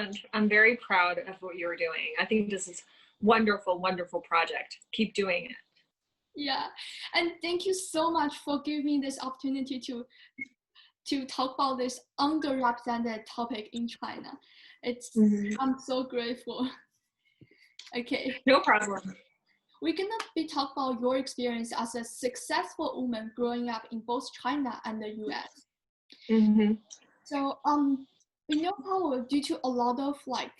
excellent. I'm very proud of what you're doing. I think this is wonderful, wonderful project. Keep doing it. Yeah, and thank you so much for giving me this opportunity to talk about this underrepresented topic in China. I'm so grateful. Okay. No problem. We're gonna be talking about your experience as a successful woman growing up in both China and the US. So we know how due to a lot of like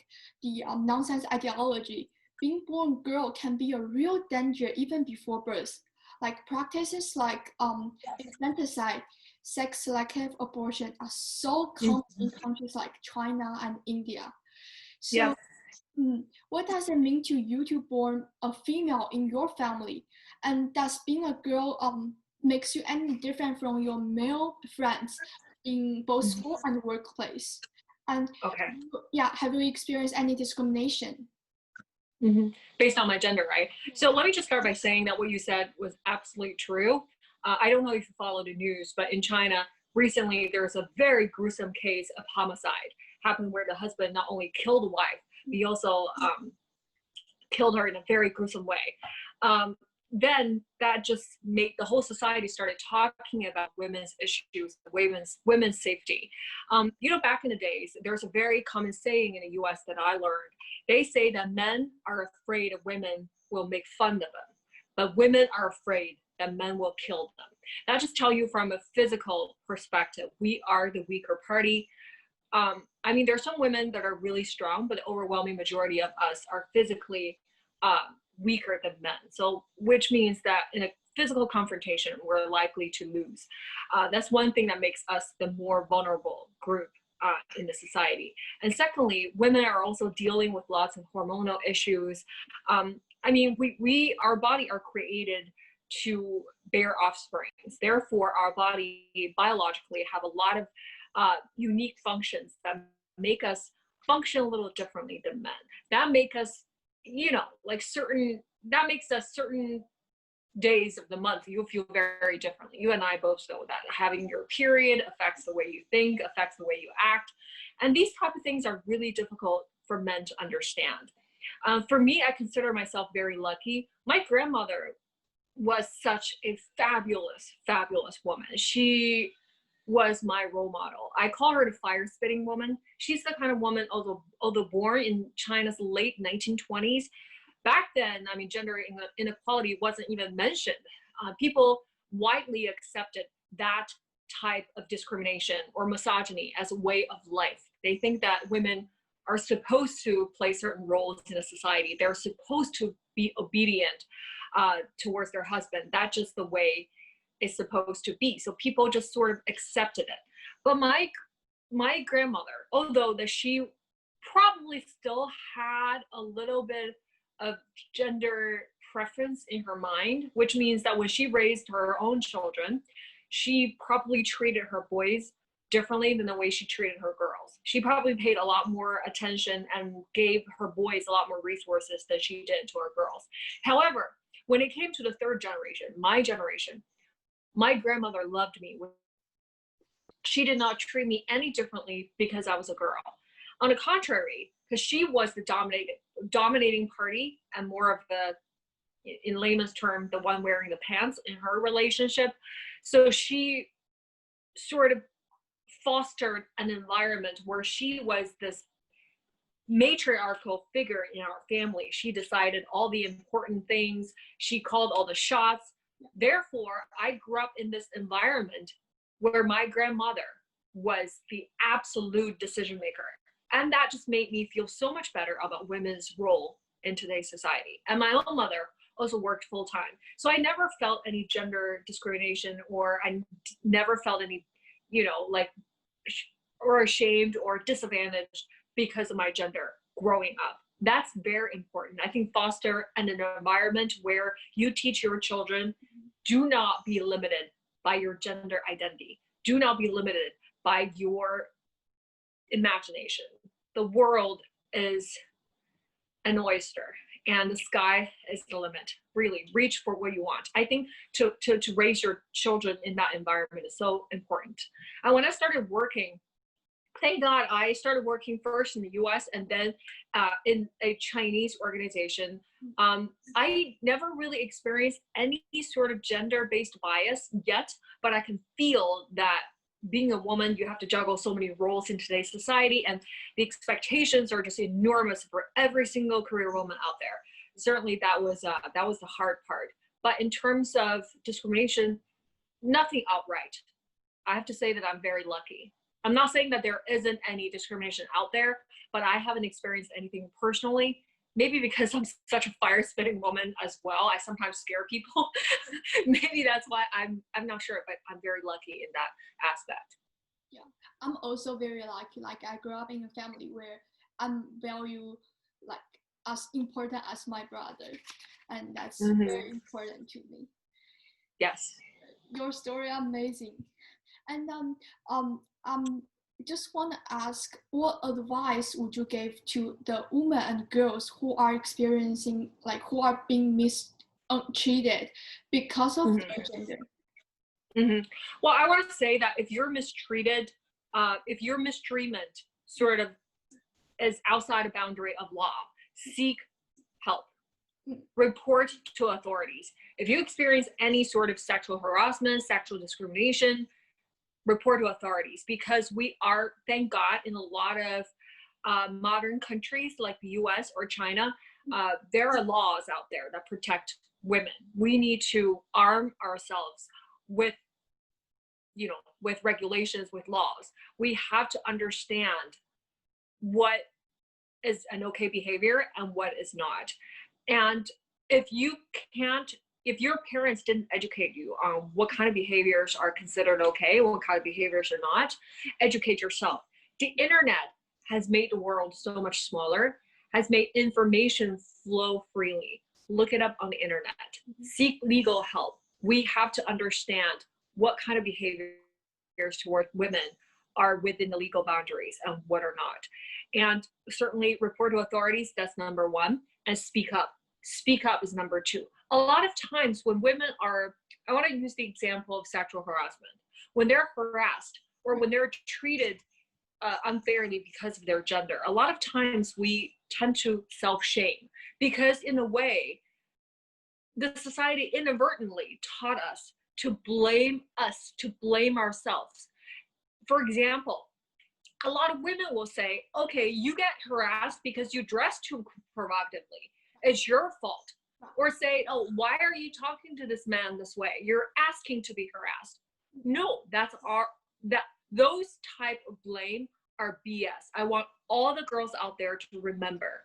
the nonsense ideology, being born girl can be a real danger even before birth. Like practices like infanticide, sex selective abortion are so common in countries like China and India. So what does it mean to you to born a female in your family? And does being a girl makes you any different from your male friends in both school and workplace? And have you experienced any discrimination? Based on my gender, right? So let me just start by saying that what you said was absolutely true. I don't know if you follow the news, but in China, recently there was a very gruesome case of homicide happened where the husband not only killed the wife, but he also killed her in a very gruesome way. Then that just made the whole society started talking about women's issues, women's safety. Back in the days, there's a very common saying in the US that I learned. They say that men are afraid of women will make fun of them, but women are afraid that men will kill them. That just tell you from a physical perspective, we are the weaker party. There's some women that are really strong, but the overwhelming majority of us are physically weaker than men. So, which means that in a physical confrontation, we're likely to lose. That's one thing that makes us the more vulnerable group in the society. And secondly, women are also dealing with lots of hormonal issues. Our body are created to bear offspring. Therefore, our body biologically have a lot of unique functions that make us function a little differently than men. That make us, that makes us certain days of the month, you'll feel very differently. You and I both know that having your period affects the way you think, affects the way you act. And these type of things are really difficult for men to understand. For me, I consider myself very lucky. My grandmother was such a fabulous, fabulous woman. She was my role model. I call her the fire spitting woman. She's the kind of woman, although born in China's late 1920s, back then, gender inequality wasn't even mentioned. People widely accepted that type of discrimination or misogyny as a way of life. They think that women are supposed to play certain roles in a society. They're supposed to be obedient towards their husband. That's just the way it's supposed to be. So people just sort of accepted it. But my grandmother, although that she probably still had a little bit of gender preference in her mind, which means that when she raised her own children, she probably treated her boys differently than the way she treated her girls. She probably paid a lot more attention and gave her boys a lot more resources than she did to her girls. However, when it came to the third generation, my grandmother loved me. She did not treat me any differently because I was a girl. On the contrary, because she was the dominating party and more of the, in layman's term, the one wearing the pants in her relationship. So she sort of fostered an environment where she was this matriarchal figure in our family. She decided all the important things. She called all the shots. Therefore, I grew up in this environment where my grandmother was the absolute decision maker. And that just made me feel so much better about women's role in today's society. And my own mother also worked full time. So I never felt any gender discrimination, or I never felt any, or ashamed or disadvantaged because of my gender growing up. That's very important. I think foster an environment where you teach your children, do not be limited by your gender identity. Do not be limited by your imagination. The world is an oyster and the sky is the limit. Really reach for what you want. I think to raise your children in that environment is so important. And when I started working thank God I started working first in the US and then in a Chinese organization. I never really experienced any sort of gender-based bias yet, but I can feel that being a woman, you have to juggle so many roles in today's society, and the expectations are just enormous for every single career woman out there. Certainly that was the hard part. But in terms of discrimination, nothing outright. I have to say that I'm very lucky. I'm not saying that there isn't any discrimination out there, but I haven't experienced anything personally. Maybe because I'm such a fire-spitting woman as well. I sometimes scare people. Maybe that's why I'm not sure, but I'm very lucky in that aspect. Yeah, I'm also very lucky. Like I grew up in a family where I'm valued like as important as my brother, and that's very important to me. Yes. Your story amazing, and just want to ask, what advice would you give to the women and girls who are experiencing, like who are being mistreated because of their gender? Well, I want to say that if you're mistreated, if your mistreatment sort of is outside a boundary of law, seek help. Report to authorities. If you experience any sort of sexual harassment, sexual discrimination, report to authorities, because we are, thank God, in a lot of modern countries like the US or China, there are laws out there that protect women. We need to arm ourselves with, with regulations, with laws. We have to understand what is an okay behavior and what is not. And if your parents didn't educate you on what kind of behaviors are considered okay, what kind of behaviors are not, educate yourself. The internet has made the world so much smaller, has made information flow freely. Look it up on the internet. Seek legal help. We have to understand what kind of behaviors toward women are within the legal boundaries and what are not. And certainly report to authorities, that's number one, and speak up. Speak up is number two. A lot of times when women are, I want to use the example of sexual harassment, when they're harassed or when they're treated unfairly because of their gender, a lot of times we tend to self-shame because in a way, the society inadvertently taught us to blame ourselves. For example, a lot of women will say, okay, you get harassed because you dress too provocatively. It's your fault. Or say, oh, why are you talking to this man this way? You're asking to be harassed. No, those type of blame are BS. I want all the girls out there to remember,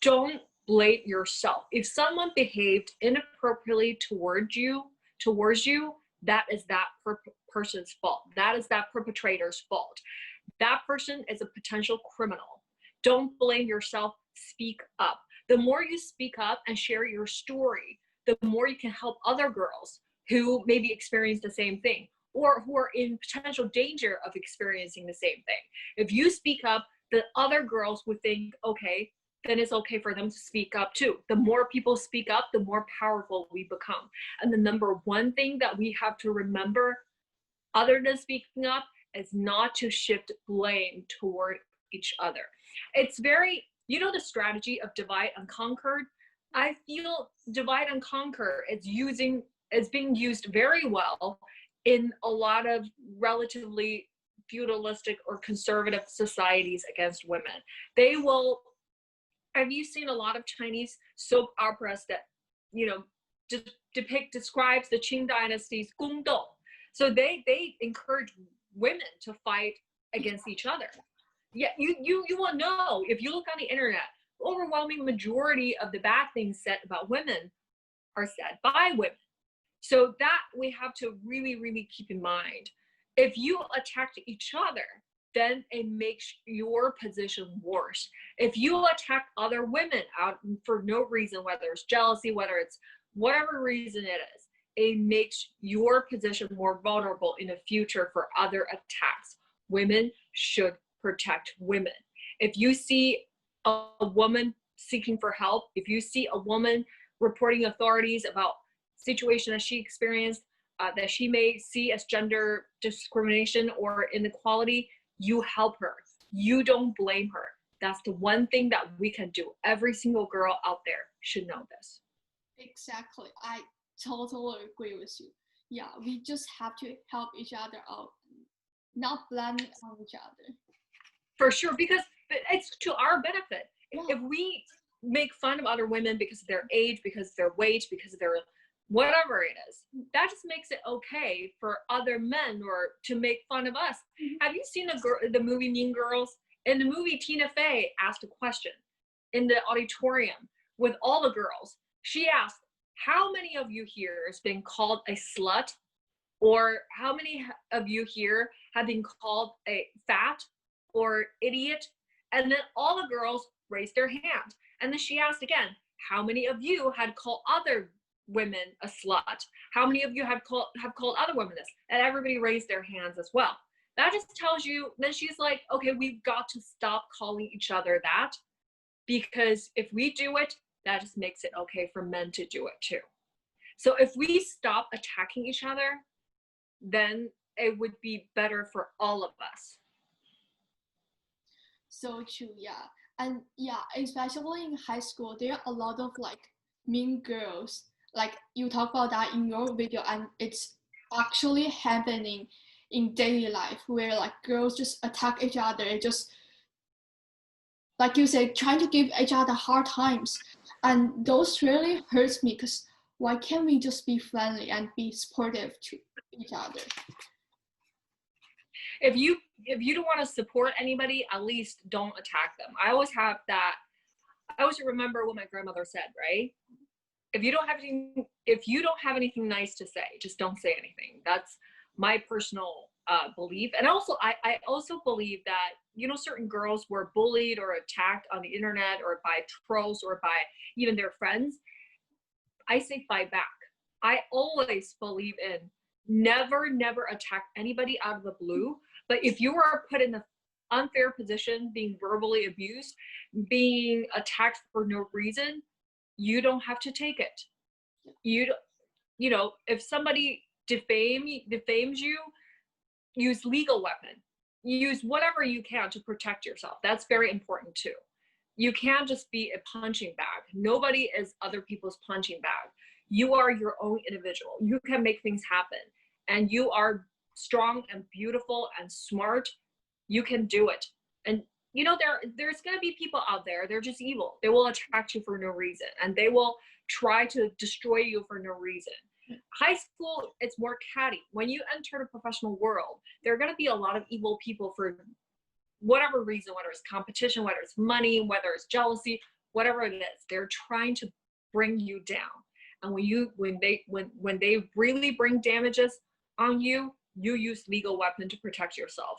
don't blame yourself. If someone behaved inappropriately towards you, that is that person's fault. That is that perpetrator's fault. That person is a potential criminal. Don't blame yourself. Speak up. The more you speak up and share your story, the more you can help other girls who maybe experience the same thing or who are in potential danger of experiencing the same thing. If you speak up, the other girls would think, okay, then it's okay for them to speak up too. The more people speak up, the more powerful we become. And the number one thing that we have to remember, other than speaking up, is not to shift blame toward each other. It's very, the strategy of divide and conquer. I feel divide and conquer is being used very well in a lot of relatively feudalistic or conservative societies against women. Have you seen a lot of Chinese soap operas that, describes the Qing dynasty's gongdou? So they encourage women to fight against each other. Yeah, you will know if you look on the internet, the overwhelming majority of the bad things said about women are said by women. So that we have to really, really keep in mind. If you attack each other, then it makes your position worse. If you attack other women out for no reason, whether it's jealousy, whether it's whatever reason it is, it makes your position more vulnerable in the future for other attacks. Women should protect women. If you see a woman seeking for help, if you see a woman reporting authorities about situation that she experienced, that she may see as gender discrimination or inequality, You help her. You don't blame her. That's the one thing that we can do. Every single girl out there should know this. Exactly. I totally agree with you. Yeah, we just have to help each other out, not blame on each other. For sure, because it's to our benefit. Yeah. If we make fun of other women because of their age, because of their weight, because of their whatever it is, that just makes it okay for other men or to make fun of us. Have you seen the movie Mean Girls? In the movie, Tina Fey asked a question in the auditorium with all the girls. She asked, how many of you here has been called a slut? Or how many of you here have been called a fat or idiot? And then all the girls raised their hand. And then she asked again, how many of you had called other women a slut? How many of you have called other women this? And everybody raised their hands as well. That just tells you, then she's like, okay, we've got to stop calling each other that, because if we do it, that just makes it okay for men to do it too. So if we stop attacking each other, then it would be better for all of us. So true, yeah. And yeah, especially in high school, there are a lot of like mean girls. Like you talk about that in your video, and it's actually happening in daily life where like girls just attack each other, just like you said, trying to give each other hard times. And those really hurts me, because why can't we just be friendly and be supportive to each other? If you don't want to support anybody, at least don't attack them. I always remember what my grandmother said, right? If you don't have anything nice to say, just don't say anything. That's my personal belief. And also, I also believe that, certain girls were bullied or attacked on the internet or by trolls or by even their friends. I say fight back. I always believe in never attack anybody out of the blue. But if you are put in an unfair position, being verbally abused, being attacked for no reason, you don't have to take it. If somebody defames you, use legal weapon. Use whatever you can to protect yourself. That's very important too. You can't just be a punching bag. Nobody is other people's punching bag. You are your own individual. You can make things happen. And you are strong and beautiful and smart. You can do it. And there's going to be people out there, they're just evil. They will attack you for no reason, and they will try to destroy you for no reason. High school, it's more catty. When you enter the professional world, there are going to be a lot of evil people for whatever reason, whether it's competition, whether it's money, whether it's jealousy, whatever it is. They're trying to bring you down. And when they really bring damages on you, you use legal weapon to protect yourself.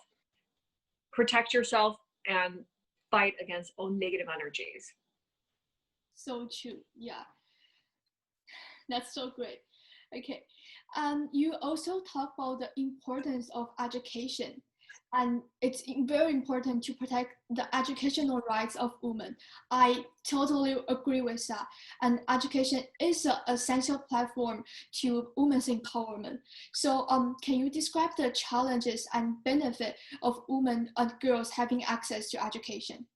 Protect yourself and fight against all negative energies. So true. Yeah. That's so great. Okay. You also talk about the importance of education, and it's very important to protect the educational rights of women. I totally agree with that. And education is an essential platform to women's empowerment. So can you describe the challenges and benefit of women and girls having access to education?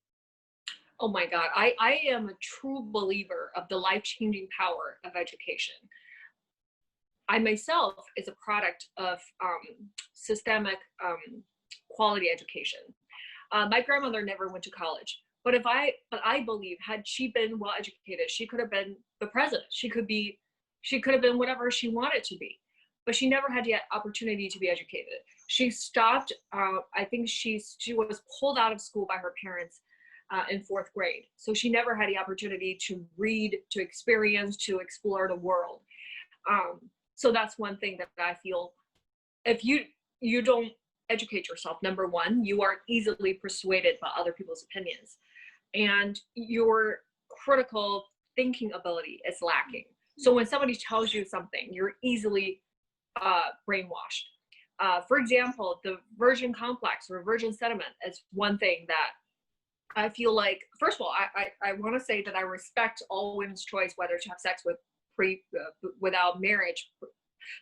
Oh my God, I am a true believer of the life-changing power of education. I myself is a product of systemic quality education. My grandmother never went to college, but I believe had she been well educated, she could have been the president. She could have been whatever she wanted to be, but she never had the opportunity to be educated. She stopped. I think she was pulled out of school by her parents in 4th grade, so she never had the opportunity to read, to experience, to explore the world. So that's one thing that I feel, if you don't educate yourself, number one, you are easily persuaded by other people's opinions, and your critical thinking ability is lacking. So when somebody tells you something, you're easily brainwashed. For example, the virgin complex or virgin sentiment is one thing that I feel like, first of all, I want to say that I respect all women's choice, whether to have sex without marriage,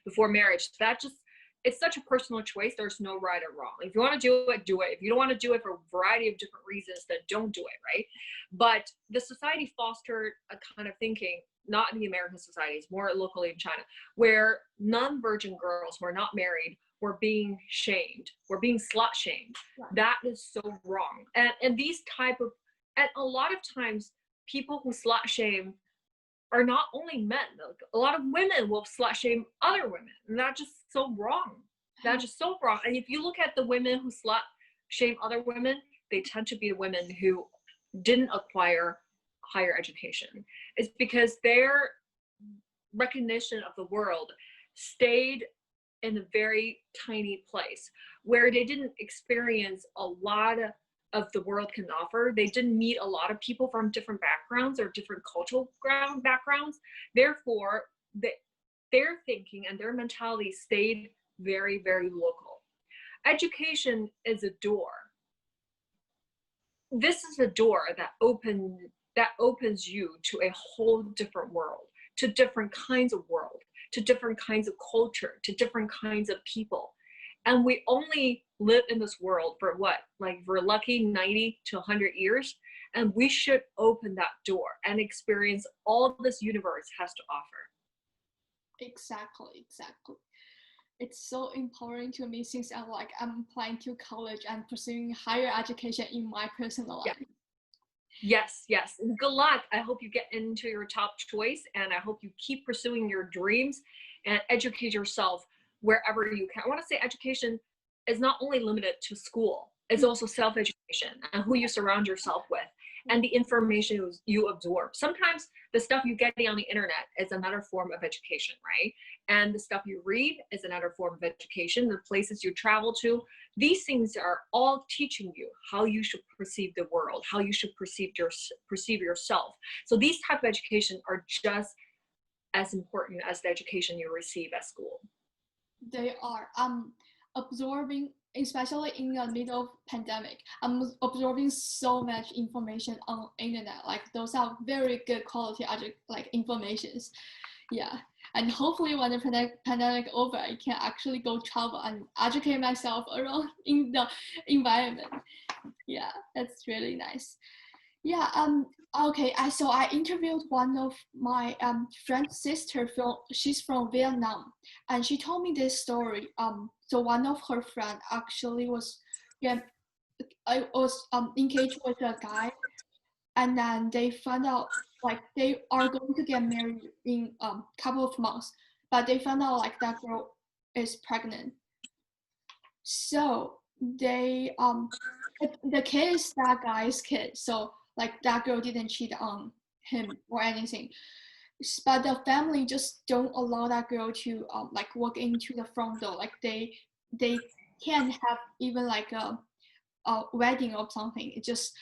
before marriage. That just it's such a personal choice. There's no right or wrong. If you want to do it, do it. If you don't want to do it for a variety of different reasons, then don't do it, right? But the society fostered a kind of thinking, not in the American societies, more locally in China, where non-virgin girls who are not married were being shamed, were being slut shamed. Right. That is so wrong. And these type of, and a lot of times people who slut shame are not only men. A lot of women will slut shame other women, and that's just so wrong. That's just so wrong. And if you look at the women who slut shame other women, they tend to be the women who didn't acquire higher education. It's because their recognition of the world stayed in a very tiny place where they didn't experience a lot of the world can offer. They didn't meet a lot of people from different backgrounds or different cultural backgrounds. Therefore, their thinking and their mentality stayed very, very local. Education is a door. This is a door that opens you to a whole different world, to different kinds of world, to different kinds of culture, to different kinds of people. And we only live in this world for what? Like, we're lucky 90 to 100 years. And we should open that door and experience all this universe has to offer. Exactly. It's so empowering to me since I'm applying to college and pursuing higher education in my personal life. Yes. Good luck. I hope you get into your top choice, and I hope you keep pursuing your dreams and educate yourself wherever you can. I want to say education is not only limited to school, it's also self-education and who you surround yourself with and the information you absorb. Sometimes the stuff you get on the internet is another form of education, right? And the stuff you read is another form of education. The places you travel to, these things are all teaching you how you should perceive the world, how you should perceive yourself. So these type of education are just as important as the education you receive at school. They are. Absorbing, especially in the middle of pandemic, I'm absorbing so much information on internet. Like, those are very good quality informations. Yeah. And hopefully when the pandemic over, I can actually go travel and educate myself around in the environment. Yeah, that's really nice. Yeah. Okay. So I interviewed one of my friend's sister she's from Vietnam, and she told me this story. So one of her friend actually was engaged with a guy, and then they found out like they are going to get married in couple of months, but they found out like that girl is pregnant. So they the kid is that guy's kid, so like that girl didn't cheat on him or anything, but the family just don't allow that girl to like walk into the front door. Like they can't have even like a wedding or something. It just,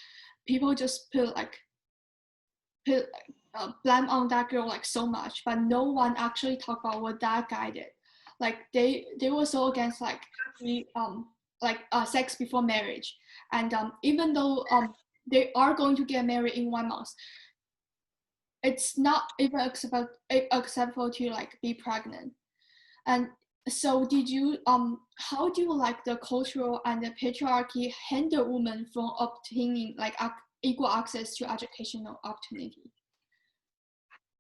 people just put blame on that girl like so much, but no one actually talk about what that guy did. Like they were so against like sex before marriage, and even though they are going to get married in 1 month, it's not even acceptable to like be pregnant. And so did you how do you like the cultural and the patriarchy hinder women from obtaining like equal access to educational opportunity?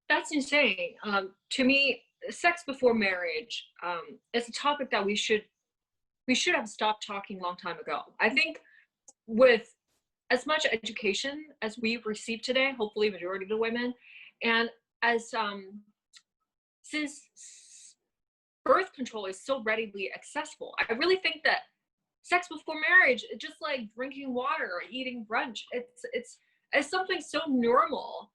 That's insane. To me, sex before marriage is a topic that we should have stopped talking a long time ago. I think with as much education as we've received today, hopefully majority of the women, and as since birth control is so readily accessible, I really think that sex before marriage is just like drinking water or eating brunch. It's something so normal.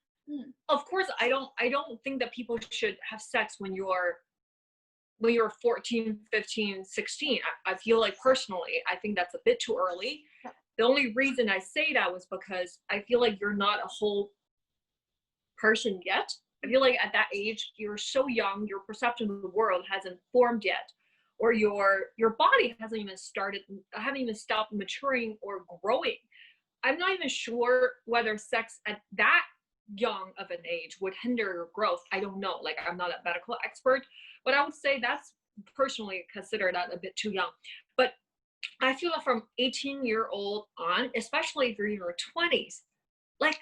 Of course, I don't think that people should have sex when you're 14, 15, 16. I feel like personally, I think that's a bit too early. The only reason I say that was because I feel like you're not a whole person yet. I feel like at that age, you're so young, your perception of the world hasn't formed yet, or your body hasn't even stopped maturing or growing. I'm not even sure whether sex at that young of an age would hinder your growth. I don't know. Like, I'm not a medical expert, but I would say that's personally consider that a bit too young. But I feel that from 18-year-old on, especially if you're in your 20s, like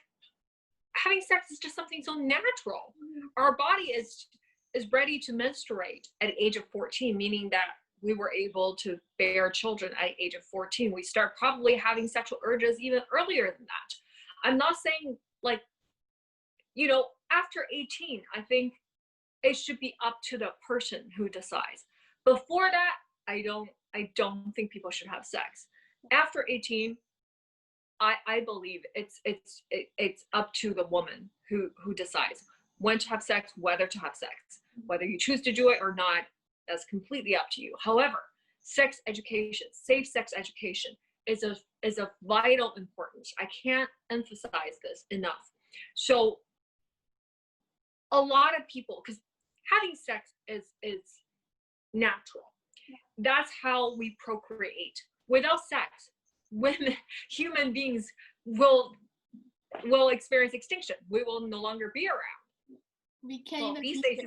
having sex is just something so natural. Our body is ready to menstruate at the age of 14, meaning that we were able to bear children at the age of 14. We start probably having sexual urges even earlier than that. I'm not saying like, after 18, I think it should be up to the person who decides. Before that, I don't think people should have sex. After 18, I believe it's up to the woman who decides when to have sex, whether to have sex. Whether you choose to do it or not, that's completely up to you. However, sex education, safe sex education is of vital importance. I can't emphasize this enough. So a lot of people, because having sex is natural. That's how we procreate. Without sex, human beings will experience extinction. We will no longer be around. We can't even these days,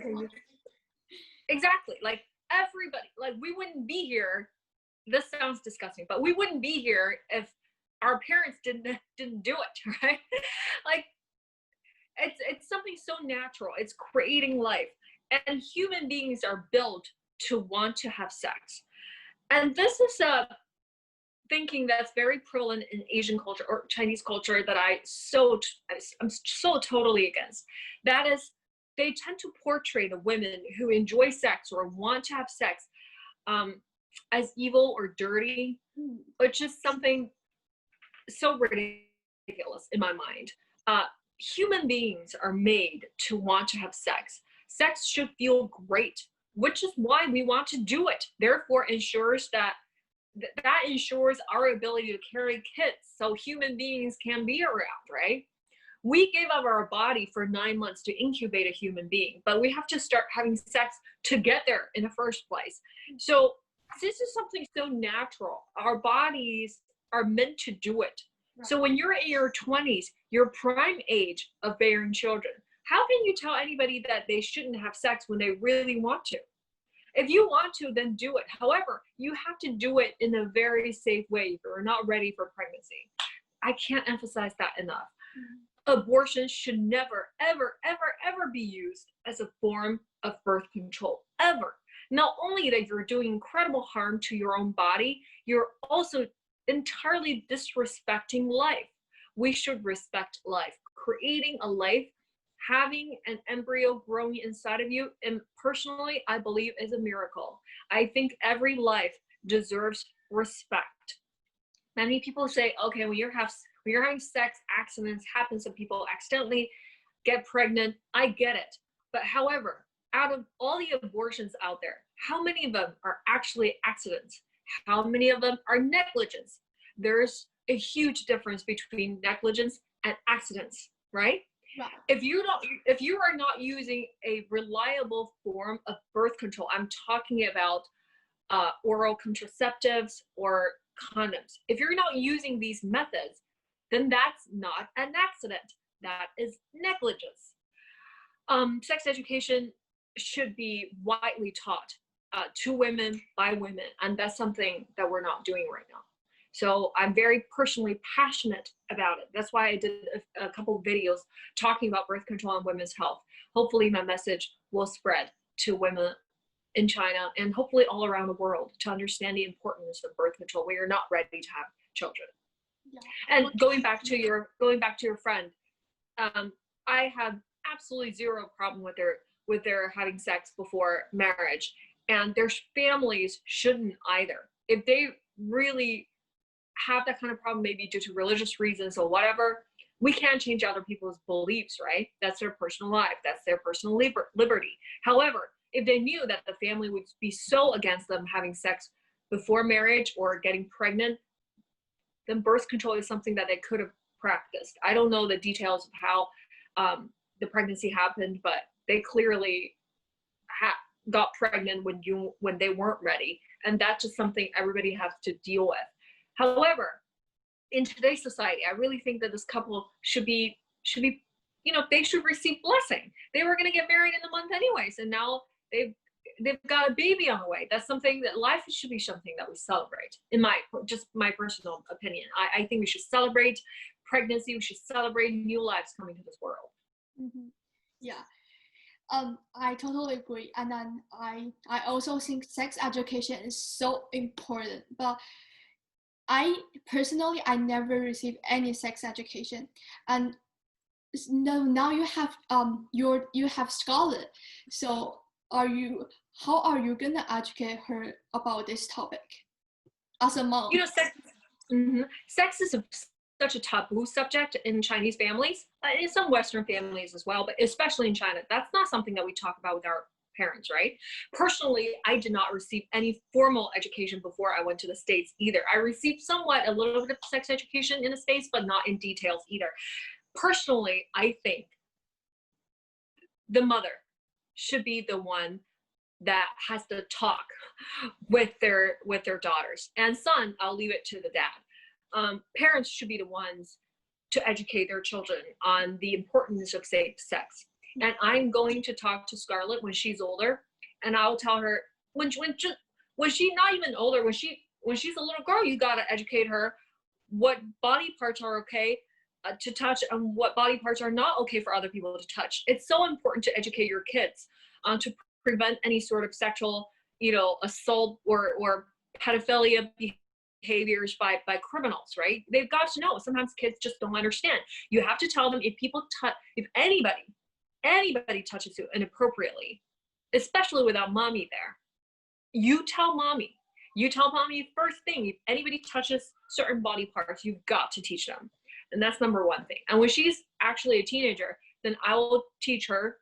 exactly. Like everybody, like we wouldn't be here. This sounds disgusting, but we wouldn't be here if our parents didn't do it, right? Like it's something so natural. It's creating life, and human beings are built to want to have sex. And this is a thinking that's very prevalent in Asian culture or Chinese culture that I'm so totally against. That is, they tend to portray the women who enjoy sex or want to have sex as evil or dirty, which is something so ridiculous in my mind. Human beings are made to want to have sex. Sex should feel great, which is why we want to do it. Therefore, ensures that ensures our ability to carry kids so human beings can be around, right? We gave up our body for 9 months to incubate a human being, but we have to start having sex to get there in the first place. So this is something so natural. Our bodies are meant to do it. Right. So when you're in your 20s, your prime age of bearing children, how can you tell anybody that they shouldn't have sex when they really want to? If you want to, then do it. However, you have to do it in a very safe way if you're not ready for pregnancy. I can't emphasize that enough. Abortion should never, ever, ever, ever be used as a form of birth control, ever. Not only that you're doing incredible harm to your own body, you're also entirely disrespecting life. We should respect life. Creating a life, having an embryo growing inside of you, and personally, I believe is a miracle. I think every life deserves respect. Many people say, okay, when you're having sex, accidents happen, so people accidentally get pregnant. I get it. But however, out of all the abortions out there, how many of them are actually accidents? How many of them are negligence? There's a huge difference between negligence and accidents, right? Right. If you are not using a reliable form of birth control, I'm talking about oral contraceptives or condoms. If you're not using these methods, then that's not an accident. That is negligence. Sex education should be widely taught to women by women, and that's something that we're not doing right now. So I'm very personally passionate about it. That's why I did a couple of videos talking about birth control and women's health. Hopefully my message will spread to women in China and hopefully all around the world to understand the importance of birth control when you're not ready to have children. Yeah. And going back to your friend, I have absolutely zero problem with their having sex before marriage, and their families shouldn't either. If they really have that kind of problem, maybe due to religious reasons or whatever, we can't change other people's beliefs, right? That's their personal life. That's their personal liberty. However, if they knew that the family would be so against them having sex before marriage or getting pregnant, then birth control is something that they could have practiced. I don't know the details of how the pregnancy happened, but they clearly got pregnant when they weren't ready, and that's just something everybody has to deal with. However, in today's society, I really think that this couple should be, they should receive blessing. They were going to get married in a month anyways, and now they've got a baby on the way. That's something that life should be something that we celebrate. In my personal opinion, I think we should celebrate pregnancy. We should celebrate new lives coming to this world. Mm-hmm. Yeah. I totally agree. And then I also think sex education is so important. But I personally, I never received any sex education. And now you have you have Scarlett. So how are you gonna educate her about this topic as a mom? You know, sex is such a taboo subject in Chinese families, in some Western families as well, but especially in China. That's not something that we talk about with our parents, right? Personally, I did not receive any formal education before I went to the States either. I received somewhat a little bit of sex education in the States, but not in details either. Personally, I think the mother should be the one that has to talk with their daughters, and son, I'll leave it to the dad. Parents should be the ones to educate their children on the importance of safe sex. And I'm going to talk to Scarlett when she's older, and I'll tell her when she's not even older, when she's a little girl, you got to educate her what body parts are okay to touch and what body parts are not okay for other people to touch. It's so important to educate your kids to prevent any sort of sexual, assault or pedophilia behaviors by criminals, right? They've got to know. Sometimes kids just don't understand. You have to tell them if anybody touches you inappropriately, especially without mommy there, you tell mommy. You tell mommy first thing. If anybody touches certain body parts, you've got to teach them. And that's number one thing. And when she's actually a teenager, then I will teach her,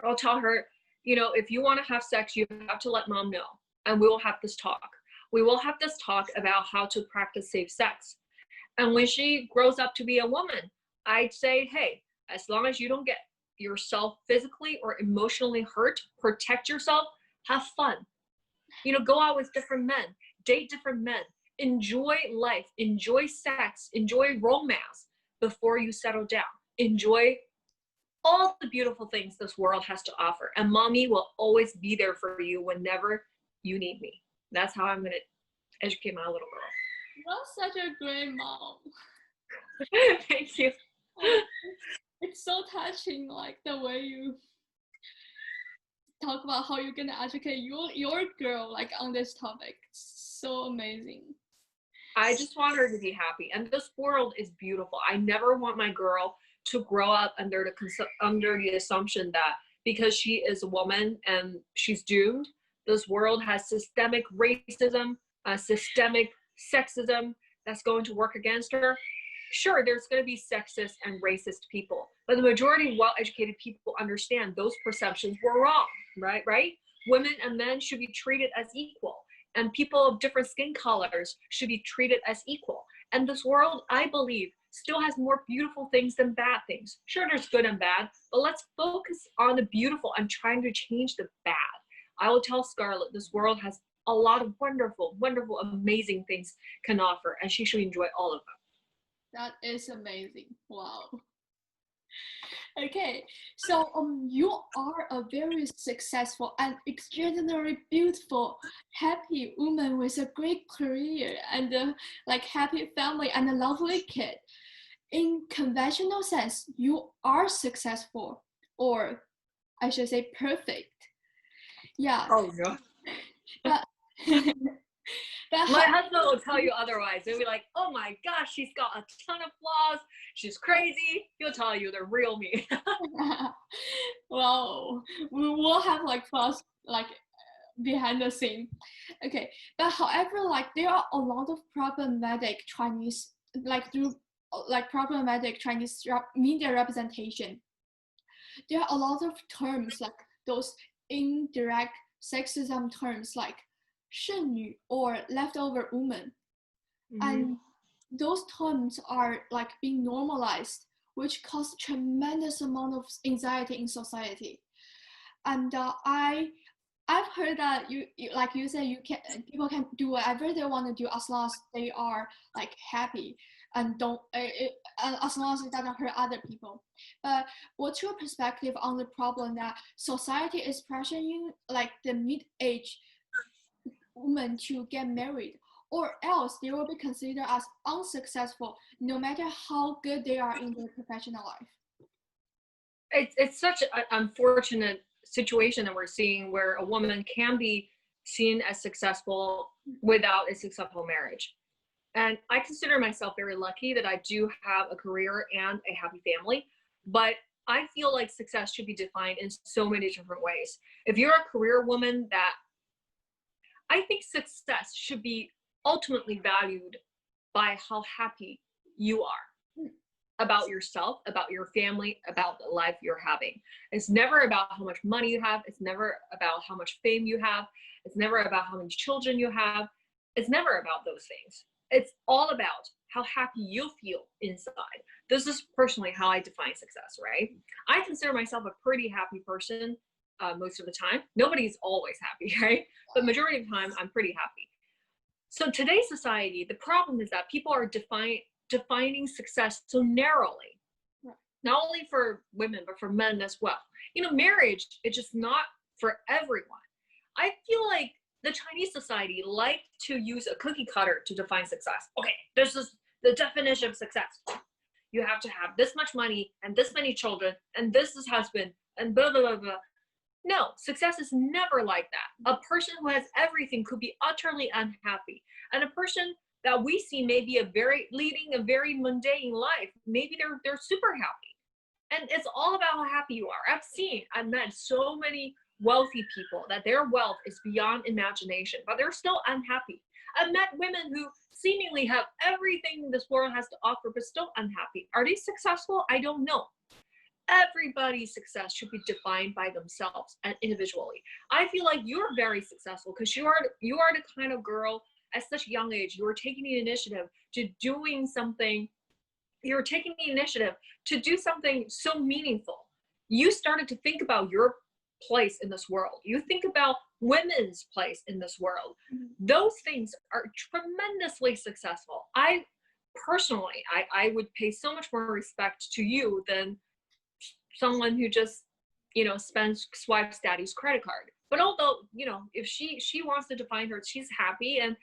I'll tell her, if you want to have sex, you have to let mom know. And we will have this talk. We will have this talk about how to practice safe sex. And when she grows up to be a woman, I'd say, hey, as long as you don't get yourself physically or emotionally hurt, protect yourself, have fun. Go out with different men, date different men, enjoy life, enjoy sex, enjoy romance before you settle down. Enjoy all the beautiful things this world has to offer. And mommy will always be there for you whenever you need me. That's how I'm going to educate my little girl. You're such a great mom. Thank you. It's so touching, like the way you talk about how you're going to educate your girl like on this topic. It's so amazing. I just want her to be happy. And this world is beautiful. I never want my girl to grow up under the assumption that because she is a woman and she's doomed, this world has systemic racism, systemic sexism that's going to work against her. Sure, there's going to be sexist and racist people, but the majority of well-educated people understand those perceptions were wrong, right? Women and men should be treated as equal, and people of different skin colors should be treated as equal. And this world, I believe, still has more beautiful things than bad things. Sure, there's good and bad, but let's focus on the beautiful and trying to change the bad. I will tell Scarlett, this world has a lot of wonderful, wonderful, amazing things can offer, and she should enjoy all of them. That is amazing. Wow. Okay, so you are a very successful and extraordinarily beautiful, happy woman with a great career and happy family and a lovely kid. In conventional sense, you are successful, or I should say perfect. Yeah. Oh no. My husband will tell you otherwise. He'll be like, oh my gosh, she's got a ton of flaws. She's crazy. He'll tell you the real me. Well, we will have flaws behind the scene. Okay, but however, there are a lot of problematic Chinese, problematic Chinese media representation. There are a lot of terms those indirect sexism terms like 剩女 or leftover woman. Mm-hmm. And those terms are being normalized, which cause tremendous amount of anxiety in society. And I I've heard that like you said, people can do whatever they want to do as long as they are like happy and don't as long as it doesn't hurt other people. But what's your perspective on the problem that society is pressuring like the mid-age women to get married, or else they will be considered as unsuccessful no matter how good they are in their professional life? It's such an unfortunate situation that we're seeing, where a woman can be seen as successful without a successful marriage. And I consider myself very lucky that I do have a career and a happy family, but I feel like success should be defined in so many different ways. If you're a career woman, that I think success should be ultimately valued by how happy you are about yourself, about your family, about the life you're having. It's never about how much money you have. It's never about how much fame you have. It's never about how many children you have. It's never about those things. It's all about how happy you feel inside. This is personally how I define success, right? I consider myself a pretty happy person most of the time. Nobody's always happy, right? But majority of the time, I'm pretty happy. So today's society, the problem is that people are defining success so narrowly, not only for women, but for men as well. You know, marriage, it's just not for everyone. I feel like the Chinese society like to use a cookie cutter to define success. Okay, this is the definition of success. You have to have this much money and this many children and this is husband and blah, blah, blah, blah. No, success is never like that. A person who has everything could be utterly unhappy. And a person that we see may be leading a very mundane life. Maybe they're super happy. And it's all about how happy you are. I've met so many wealthy people that their wealth is beyond imagination, but they're still unhappy. I've met women who seemingly have everything this world has to offer, but still unhappy. Are they successful? I don't know. Everybody's success should be defined by themselves and individually. I feel like you're very successful because you are the kind of girl at such a young age, you are taking the initiative to doing something. You're taking the initiative to do something so meaningful. You started to think about your place in this world. You think about women's place in this world. Those things are tremendously successful. I personally, I would pay so much more respect to you than someone who just, swipes daddy's credit card. But although, if she wants to define her, she's happy and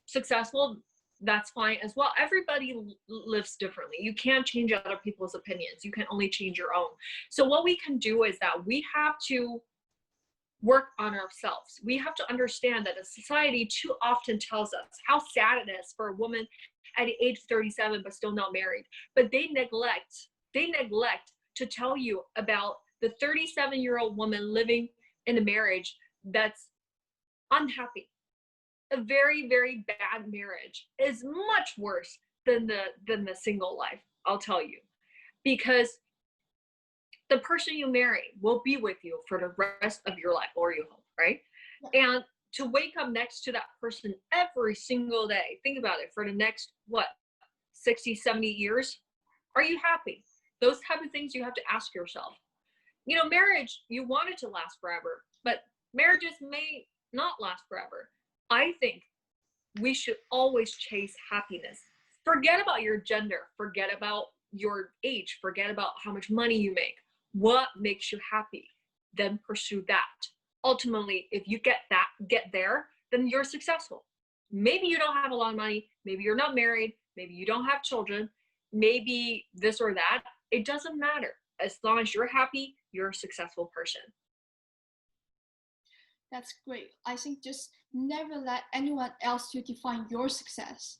successful, that's fine as well. Everybody lives differently. You can't change other people's opinions. You can only change your own. So what we can do is that we have to work on ourselves. We have to understand that the society too often tells us how sad it is for a woman at the age of 37 but still not married. But they neglect to tell you about the 37-year-old woman living in a marriage that's unhappy. A very, very bad marriage is much worse than the single life, I'll tell you, because the person you marry will be with you for the rest of your life, or you hope, right? And to wake up next to that person every single day, think about it, for the next 60, 70 years, are you happy? Those type of things you have to ask yourself. Marriage, you want it to last forever, but marriages may not last forever. I think we should always chase happiness. Forget about your gender, forget about your age, forget about how much money you make. What makes you happy? Then pursue that. Ultimately, if you get there, then you're successful. Maybe you don't have a lot of money, maybe you're not married, maybe you don't have children, maybe this or that. It doesn't matter. As long as you're happy, you're a successful person. That's great. I think just never let anyone else to define your success.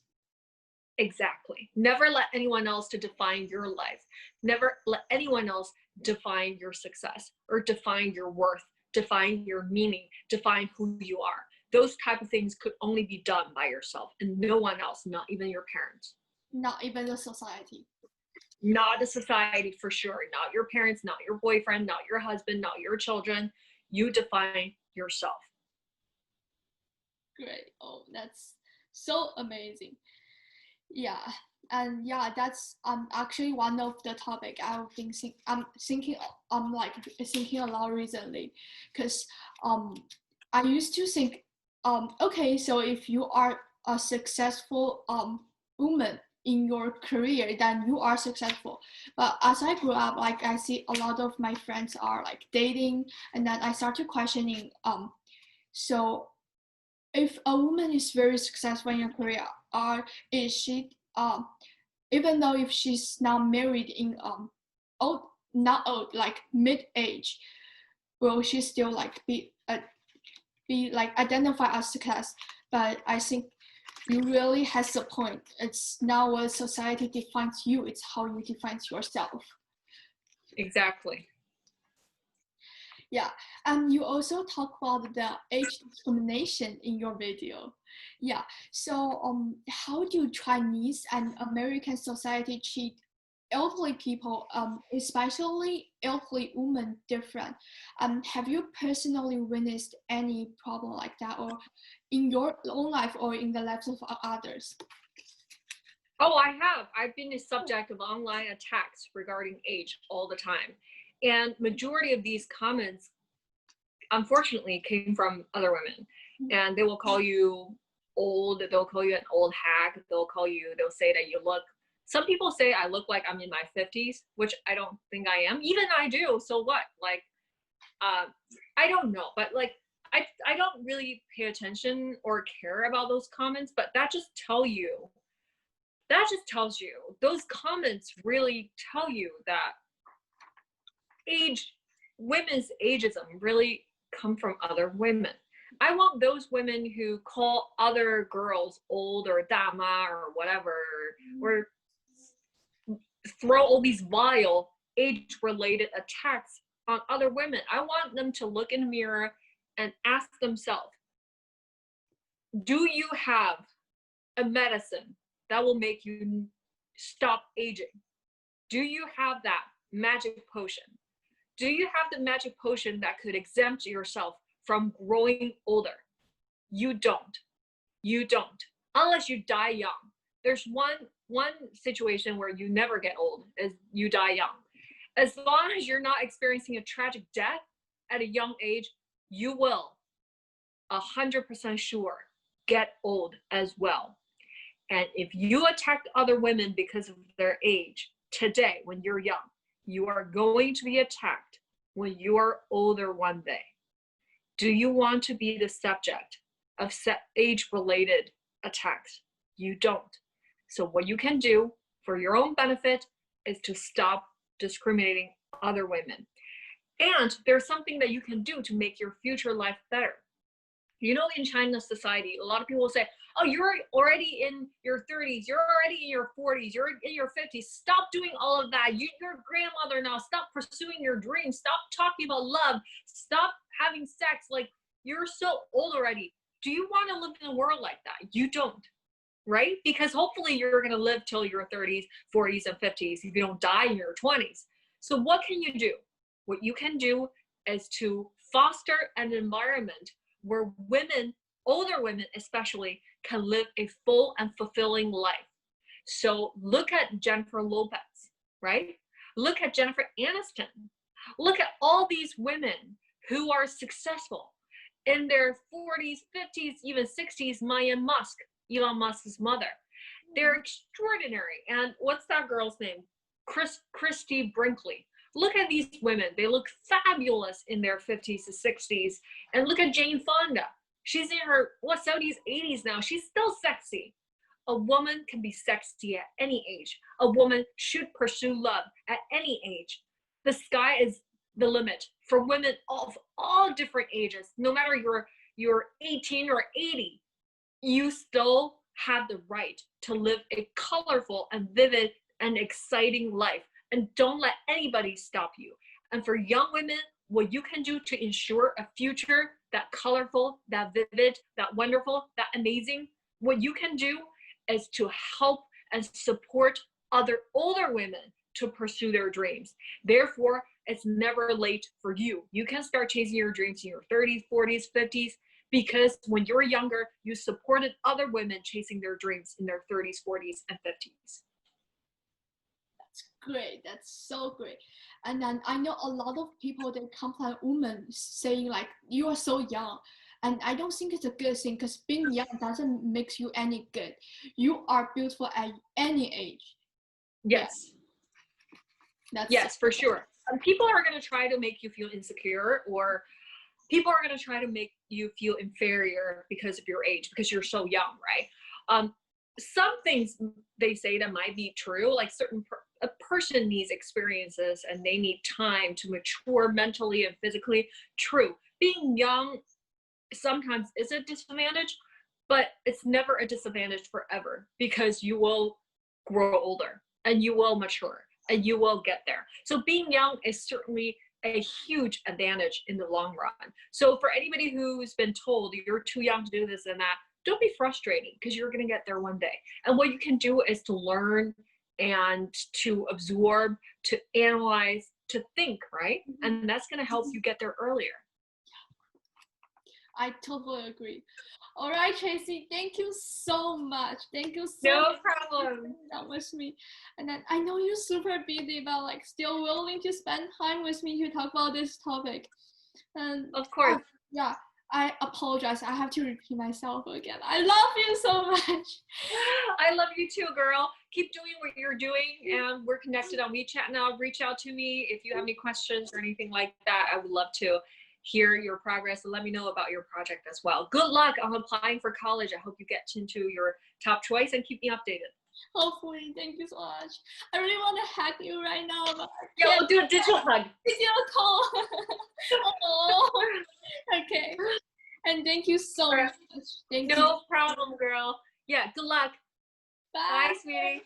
Exactly. Never let anyone else to define your life. Never let anyone else define your success or define your worth, define your meaning, define who you are. Those type of things could only be done by yourself and no one else, not even your parents. Not even the society. Not the society, for sure. Not your parents, not your boyfriend, not your husband, not your children. You define yourself. Great. Oh, that's so amazing. Yeah. And yeah, that's actually one of the topic I'm thinking a lot recently, because I used to think, okay, so if you are a successful woman in your career, then you are successful. But as I grew up, like I see a lot of my friends are like dating, and then I started questioning, so if a woman is very successful in her career, or is she even though if she's now married in old, not old, like mid-age, will she still like be like identified as success? But I think you really has a point. It's not what society defines you, it's how you define yourself. Exactly. Yeah, and you also talk about the age discrimination in your video. Yeah, so how do Chinese and American society treat elderly people, especially elderly women, different? Have you personally witnessed any problem like that, or in your own life or in the lives of others? Oh, I have. I've been the subject of online attacks regarding age all the time. And majority of these comments, unfortunately, came from other women. And they will call you old, they'll call you an old hag, they'll say that you look, some people say I look like I'm in my 50s, which I don't think I am. Even I do, so what? Like, I don't know, but like, I don't really pay attention or care about those comments, but that just tells you, those comments really tell you that women's ageism really come from other women. I want those women who call other girls old or dama or whatever, or throw all these vile age-related attacks on other women. I want them to look in the mirror and ask themselves, do you have a medicine that will make you stop aging? Do you have that magic potion? Do you have the magic potion that could exempt yourself from growing older? You don't. You don't. Unless you die young. There's one situation where you never get old, is you die young. As long as you're not experiencing a tragic death at a young age, you will 100% sure get old as well. And if you attack other women because of their age today, when you're young, you are going to be attacked when you are older one day. Do you want to be the subject of age-related attacks? You don't. So what you can do for your own benefit is to stop discriminating other women. And there's something that you can do to make your future life better. You know, in China's society, a lot of people say, oh, you're already in your 30s, you're already in your 40s, you're in your 50s. Stop doing all of that. You're a grandmother now. Stop pursuing your dreams. Stop talking about love. Stop having sex. Like, you're so old already. Do you want to live in a world like that? You don't, right? Because hopefully you're going to live till your 30s, 40s, and 50s if you don't die in your 20s. So what can you do? What you can do is to foster an environment where women, older women especially, can live a full and fulfilling life. So look at Jennifer Lopez, right? Look at Jennifer Aniston. Look at all these women who are successful in their 40s, 50s, even 60s. Elon Musk's mother. They're extraordinary. And what's that girl's name? Christy Brinkley. Look at these women. They look fabulous in their 50s to 60s. And look at Jane Fonda. She's in her 70s, 80s now. She's still sexy. A woman can be sexy at any age. A woman should pursue love at any age. The sky is the limit for women of all different ages. No matter you're 18 or 80, you still have the right to live a colorful and vivid and exciting life. And don't let anybody stop you. And for young women, what you can do to ensure a future that colorful, that vivid, that wonderful, that amazing, what you can do is to help and support other older women to pursue their dreams. Therefore, it's never late for you. You can start chasing your dreams in your 30s, 40s, 50s, because when you're younger, you supported other women chasing their dreams in their 30s, 40s, and 50s. Great, that's so great. And then I know a lot of people, they complain women saying like, you are so young. And I don't think it's a good thing because being young doesn't make you any good. You are beautiful at any age. Yes. That's yes, for sure. People are going to try to make you feel insecure, or people are going to try to make you feel inferior because of your age, because you're so young, right? Some things they say that might be true, like a person needs experiences and they need time to mature mentally and physically. True. Being young sometimes is a disadvantage, but it's never a disadvantage forever, because you will grow older and you will mature and you will get there. So being young is certainly a huge advantage in the long run. So for anybody who's been told you're too young to do this and that, don't be frustrated, because you're going to get there one day. And what you can do is to learn and to absorb, to analyze, to think, right? And that's going to help you get there earlier. I totally agree. All right, Tracey, thank you so much. Thank you so no much problem. for being that with me. And then I know you're super busy, but like still willing to spend time with me to talk about this topic. And of course. Yeah, I apologize. I have to repeat myself again. I love you so much. I love you too, girl. Keep doing what you're doing, and we're connected on WeChat now. Reach out to me if you have any questions or anything like that. I would love to hear your progress, and let me know about your project as well. Good luck on applying for college. I hope you get into your top choice, and keep me updated. Hopefully. Thank you so much. I really want to hug you right now, but yeah, we'll do a digital hug. Digital call. Oh. Okay. And thank you so much. Thank you. No problem, girl. Yeah, good luck. Bye. Bye, sweetie.